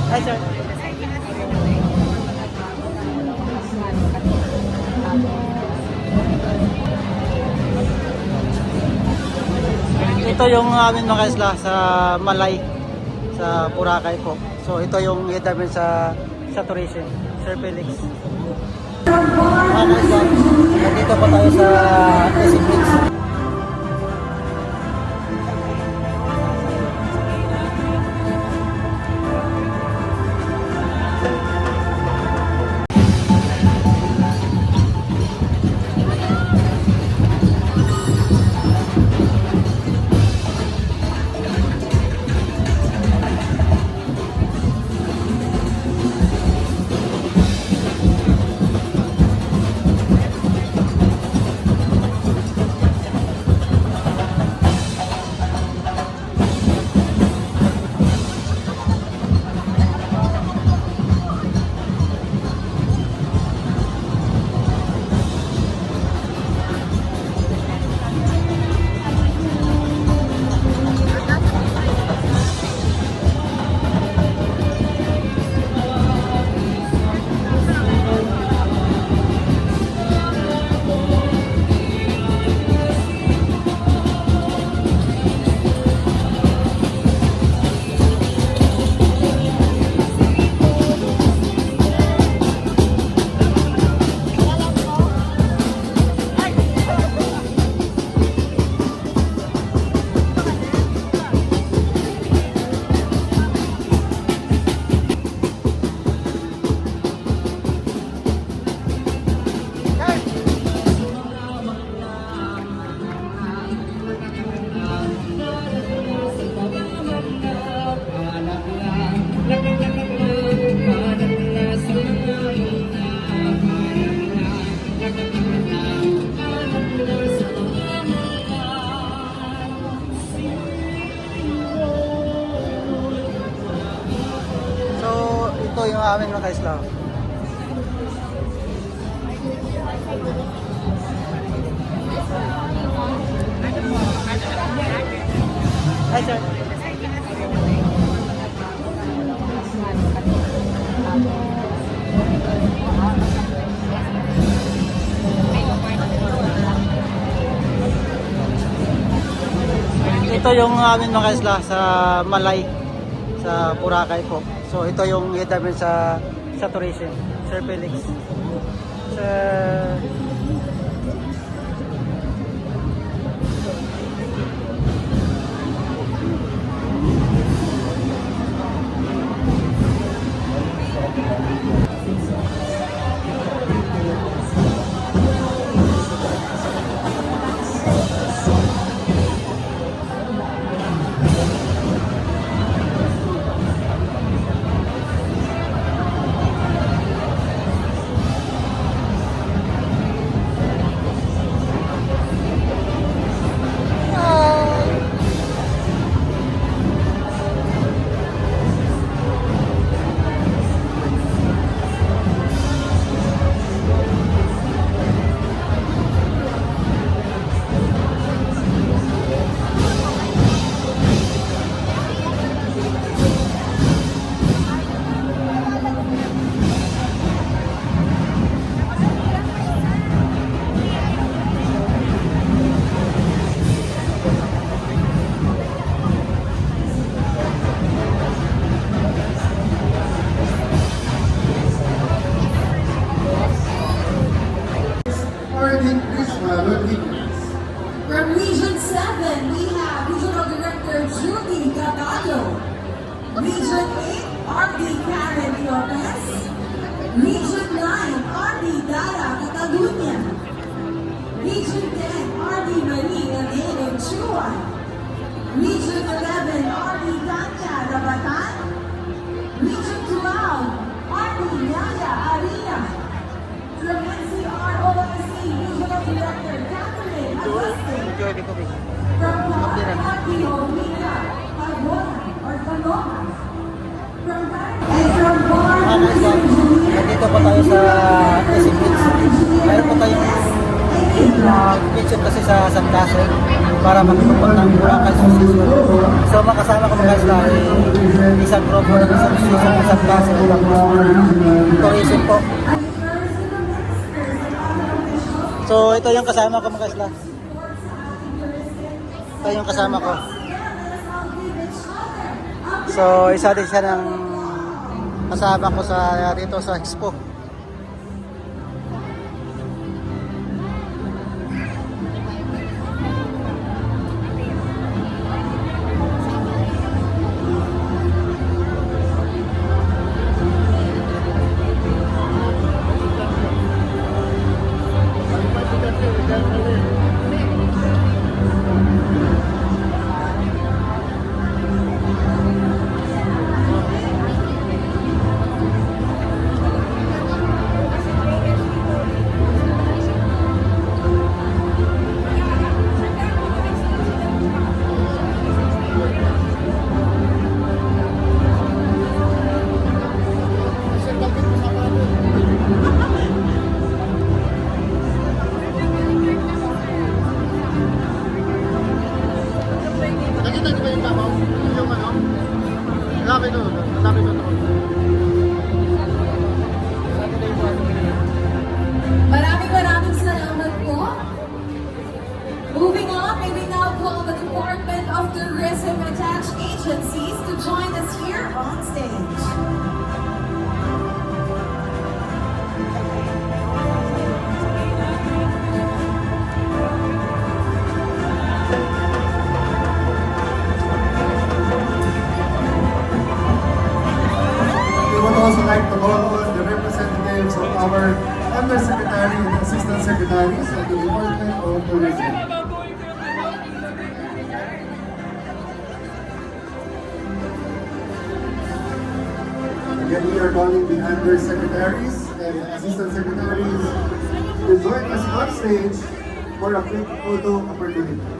Hi, sir. Ito yung amin mga isla sa Malay, sa Boracay po. So ito yung head namin sa tourism, Sir Felix. Mga isla, nandito pa tayo sa SM Beach. Ito yung amin mga isla. Hi, sir. Ito yung amin mga isla sa Malay, sa Boracay po. So ito yung head namin sa tourism, Sir Felix. Sir... From Region 7, we have Regional Director Judy Gadado. Region 8, RD Karen Lopez. Region 9, RD Dara Catalunya. Region 10, RD Marie Elena Chua. Region 11, RD Tanya Rabatan. Region 12, RD Yaya Arena. From NCR OSC, Regional Director Catherine Agustin. From Patio Mina Pagona or Paloma. From and from Bar Nandito pa tayo sa SM Beach. Mayroon po tayong picture kasi sa San Blas. para magtupad ng Boracay Association. So makasama ko mga isla ay isang grupo ng isang association, isang klase, tourism po. So ito yung kasama ko mga isla. Ito yung kasama ko. So isa din siya ng kasama ko sa dito sa Expo. Nakita niyo ba yung babaw? Yung ano? Laki doon. Laki doon. Maraming salamat po. Moving on, may we now call the Department of Tourism attached agencies to join us here on stage. We would also like to call on the representatives of our Undersecretary and Assistant Secretaries of the Department of Tourism. Again, we are calling the Undersecretaries and Assistant Secretaries to join us on stage for a quick photo opportunity.